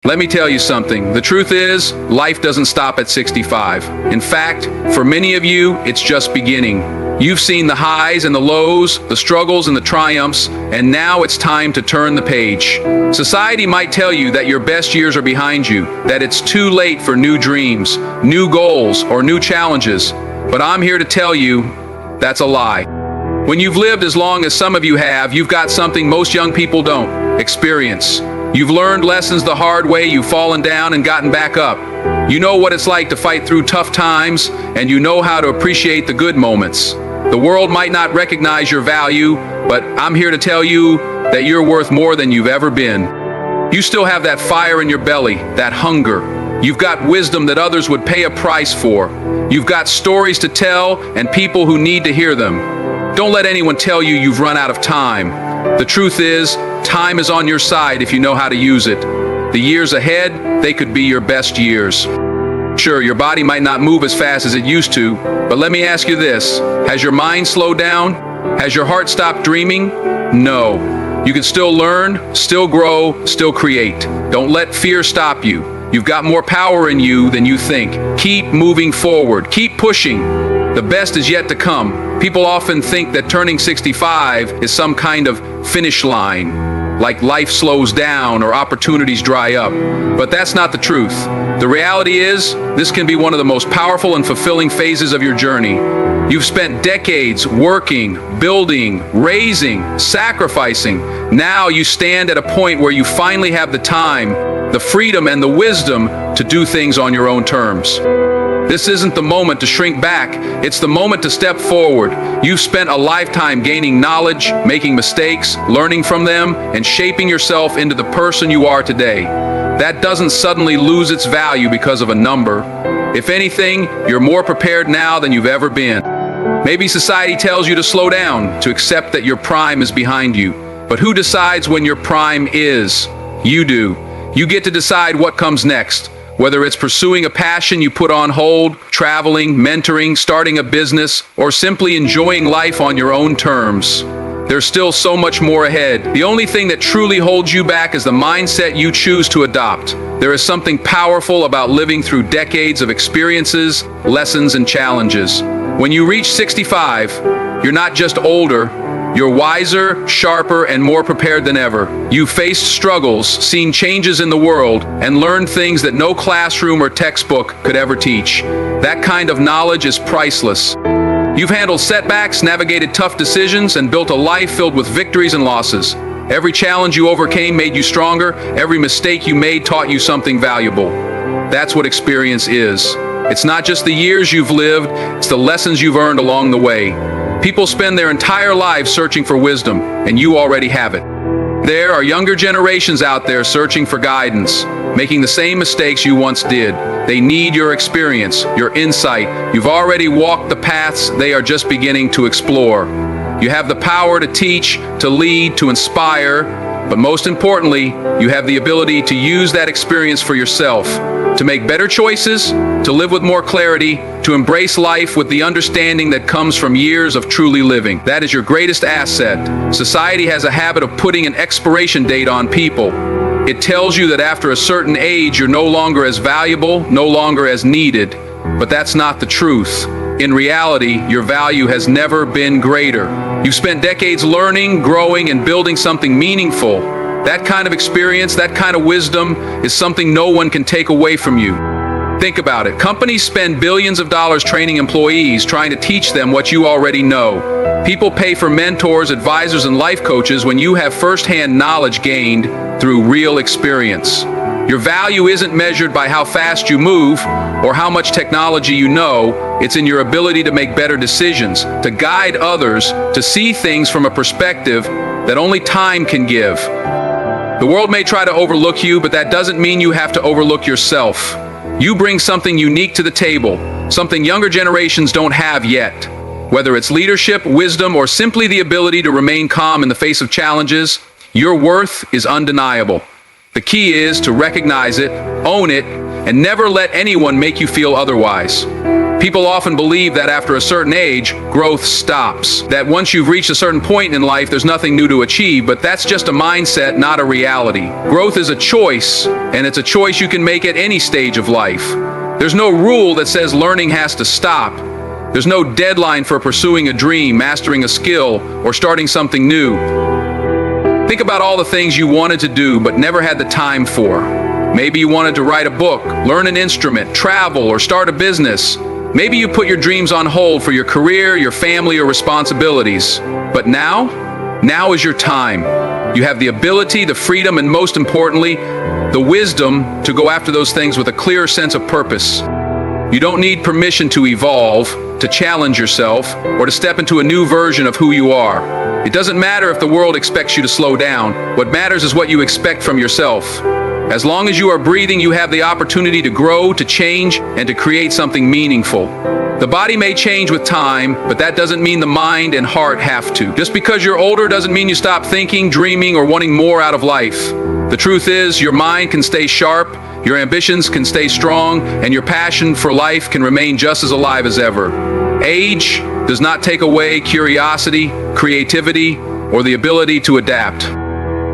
Let me tell you something. The truth is, life doesn't stop at 65. In fact, for many of you, it's just beginning. You've seen the highs and the lows, the struggles and the triumphs, and now it's time to turn the page. Society might tell you that your best years are behind you, that it's too late for new dreams, new goals, or new challenges. But I'm here to tell you, that's a lie. When you've lived as long as some of you have, you've got something most young people don't: experience. You've learned lessons the hard way, you've fallen down and gotten back up. You know what it's like to fight through tough times, and you know how to appreciate the good moments. The world might not recognize your value, but I'm here to tell you that you're worth more than you've ever been. You still have that fire in your belly, that hunger. You've got wisdom that others would pay a price for. You've got stories to tell and people who need to hear them. Don't let anyone tell you you've run out of time. The truth is, time is on your side if you know how to use it. The years ahead, they could be your best years. Sure, your body might not move as fast as it used to, but let me ask you this: has your mind slowed down? Has your heart stopped dreaming? No. You can still learn, still grow, still create. Don't let fear stop you. You've got more power in you than you think. Keep moving forward. Keep pushing. The best is yet to come. People often think that turning 65 is some kind of finish line, like life slows down or opportunities dry up. But that's not the truth. The reality is, this can be one of the most powerful and fulfilling phases of your journey. You've spent decades working, building, raising, sacrificing. Now you stand at a point where you finally have the time, the freedom, and the wisdom to do things on your own terms. This isn't the moment to shrink back, it's the moment to step forward. You've spent a lifetime gaining knowledge, making mistakes, learning from them, and shaping yourself into the person you are today. That doesn't suddenly lose its value because of a number. If anything, you're more prepared now than you've ever been. Maybe society tells you to slow down, to accept that your prime is behind you. But who decides when your prime is? You do. You get to decide what comes next. Whether it's pursuing a passion you put on hold, traveling, mentoring, starting a business, or simply enjoying life on your own terms. There's still so much more ahead. The only thing that truly holds you back is the mindset you choose to adopt. There is something powerful about living through decades of experiences, lessons, and challenges. When you reach 65, you're not just older, you're wiser, sharper, and more prepared than ever. You've faced struggles, seen changes in the world, and learned things that no classroom or textbook could ever teach. That kind of knowledge is priceless. You've handled setbacks, navigated tough decisions, and built a life filled with victories and losses. Every challenge you overcame made you stronger. Every mistake you made taught you something valuable. That's what experience is. It's not just the years you've lived, it's the lessons you've earned along the way. People spend their entire lives searching for wisdom, and you already have it. There are younger generations out there searching for guidance, making the same mistakes you once did. They need your experience, your insight. You've already walked the paths they are just beginning to explore. You have the power to teach, to lead, to inspire, but most importantly, you have the ability to use that experience for yourself, to make better choices, to live with more clarity, to embrace life with the understanding that comes from years of truly living. That is your greatest asset. Society has a habit of putting an expiration date on people. It tells you that after a certain age, you're no longer as valuable, no longer as needed. But that's not the truth. In reality, your value has never been greater. You've spent decades learning, growing, and building something meaningful. That kind of experience, that kind of wisdom is something no one can take away from you. Think about it. Companies spend billions of dollars training employees, trying to teach them what you already know. People pay for mentors, advisors, and life coaches when you have firsthand knowledge gained through real experience. Your value isn't measured by how fast you move or how much technology you know. It's in your ability to make better decisions, to guide others, to see things from a perspective that only time can give. The world may try to overlook you, but that doesn't mean you have to overlook yourself. You bring something unique to the table, something younger generations don't have yet. Whether it's leadership, wisdom, or simply the ability to remain calm in the face of challenges, your worth is undeniable. The key is to recognize it, own it, and never let anyone make you feel otherwise. People often believe that after a certain age, growth stops. That once you've reached a certain point in life, there's nothing new to achieve, but that's just a mindset, not a reality. Growth is a choice, and it's a choice you can make at any stage of life. There's no rule that says learning has to stop. There's no deadline for pursuing a dream, mastering a skill, or starting something new. Think about all the things you wanted to do but never had the time for. Maybe you wanted to write a book, learn an instrument, travel, or start a business. Maybe you put your dreams on hold for your career, your family, or responsibilities. But now is your time. You have the ability, the freedom, and most importantly, the wisdom to go after those things with a clear sense of purpose. You don't need permission to evolve, to challenge yourself, or to step into a new version of who you are. It doesn't matter if the world expects you to slow down. What matters is what you expect from yourself. As long as you are breathing, you have the opportunity to grow, to change, and to create something meaningful. The body may change with time, but that doesn't mean the mind and heart have to. Just because you're older doesn't mean you stop thinking, dreaming, or wanting more out of life. The truth is, your mind can stay sharp, your ambitions can stay strong, and your passion for life can remain just as alive as ever. Age does not take away curiosity, creativity, or the ability to adapt.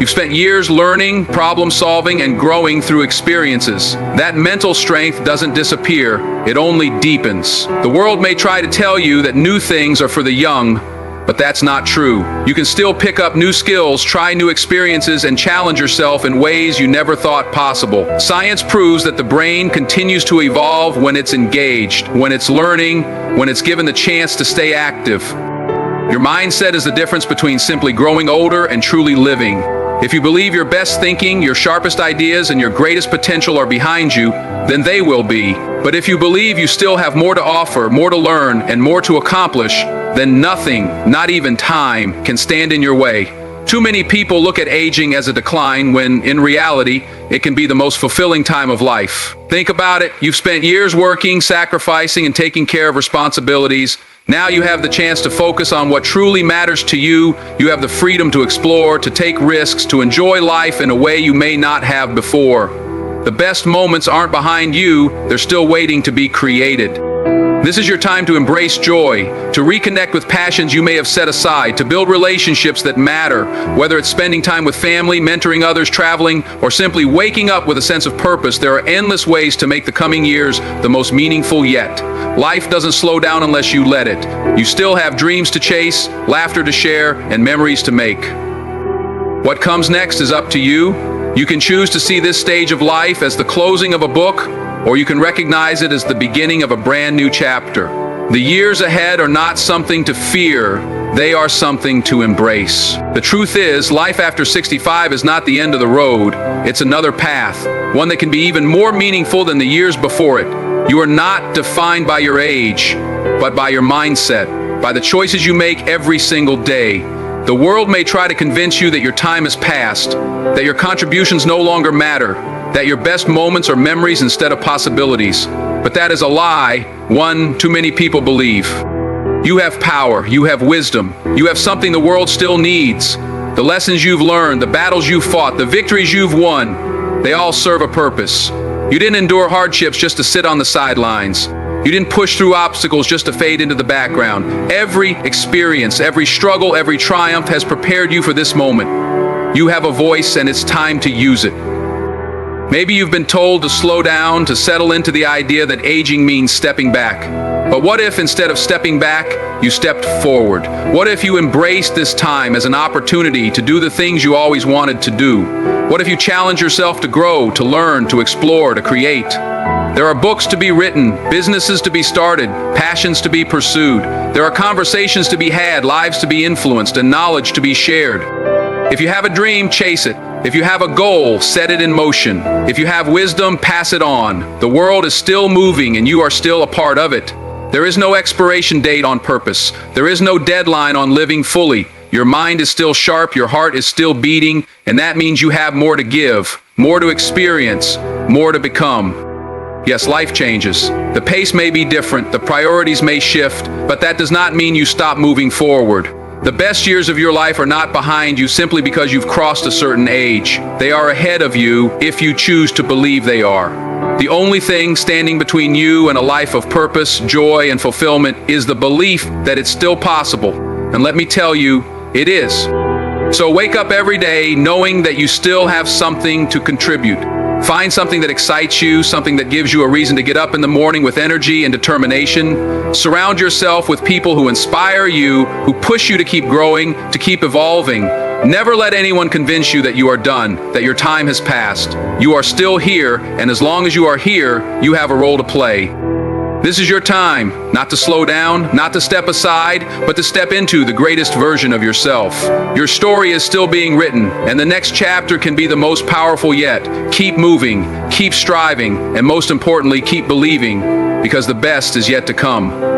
You've spent years learning, problem solving, and growing through experiences. That mental strength doesn't disappear, it only deepens. The world may try to tell you that new things are for the young, but that's not true. You can still pick up new skills, try new experiences, and challenge yourself in ways you never thought possible. Science proves that the brain continues to evolve when it's engaged, when it's learning, when it's given the chance to stay active. Your mindset is the difference between simply growing older and truly living. If you believe your best thinking, your sharpest ideas, and your greatest potential are behind you, then they will be. But if you believe you still have more to offer, more to learn, and more to accomplish, then nothing, not even time, can stand in your way. Too many people look at aging as a decline when, in reality, it can be the most fulfilling time of life. Think about it. You've spent years working, sacrificing, and taking care of responsibilities. Now you have the chance to focus on what truly matters to you. You have the freedom to explore, to take risks, to enjoy life in a way you may not have before. The best moments aren't behind you, they're still waiting to be created. This is your time to embrace joy, to reconnect with passions you may have set aside, to build relationships that matter, whether it's spending time with family, mentoring others, traveling, or simply waking up with a sense of purpose. There are endless ways to make the coming years the most meaningful yet. Life doesn't slow down unless you let it. You still have dreams to chase, laughter to share, and memories to make. What comes next is up to you. You can choose to see this stage of life as the closing of a book, or you can recognize it as the beginning of a brand new chapter. The years ahead are not something to fear, they are something to embrace. The truth is, life after 65 is not the end of the road, it's another path, one that can be even more meaningful than the years before it. You are not defined by your age, but by your mindset, by the choices you make every single day. The world may try to convince you that your time has passed, that your contributions no longer matter, that your best moments are memories instead of possibilities. But that is a lie, one too many people believe. You have power, you have wisdom, you have something the world still needs. The lessons you've learned, the battles you've fought, the victories you've won, they all serve a purpose. You didn't endure hardships just to sit on the sidelines. You didn't push through obstacles just to fade into the background. Every experience, every struggle, every triumph has prepared you for this moment. You have a voice and it's time to use it. Maybe you've been told to slow down, to settle into the idea that aging means stepping back. But what if instead of stepping back, you stepped forward? What if you embraced this time as an opportunity to do the things you always wanted to do? What if you challenge yourself to grow, to learn, to explore, to create? There are books to be written, businesses to be started, passions to be pursued. There are conversations to be had, lives to be influenced, and knowledge to be shared. If you have a dream, chase it. If you have a goal, set it in motion. If you have wisdom, pass it on. The world is still moving and you are still a part of it. There is no expiration date on purpose. There is no deadline on living fully. Your mind is still sharp, your heart is still beating, and that means you have more to give, more to experience, more to become. Yes, life changes. The pace may be different, the priorities may shift, but that does not mean you stop moving forward. The best years of your life are not behind you simply because you've crossed a certain age. They are ahead of you if you choose to believe they are. The only thing standing between you and a life of purpose, joy, and fulfillment is the belief that it's still possible. And let me tell you, it is. So wake up every day knowing that you still have something to contribute. Find something that excites you, something that gives you a reason to get up in the morning with energy and determination. Surround yourself with people who inspire you, who push you to keep growing, to keep evolving. Never let anyone convince you that you are done, that your time has passed. You are still here, and as long as you are here, you have a role to play. This is your time, not to slow down, not to step aside, but to step into the greatest version of yourself. Your story is still being written, and the next chapter can be the most powerful yet. Keep moving, keep striving, and most importantly, keep believing, because the best is yet to come.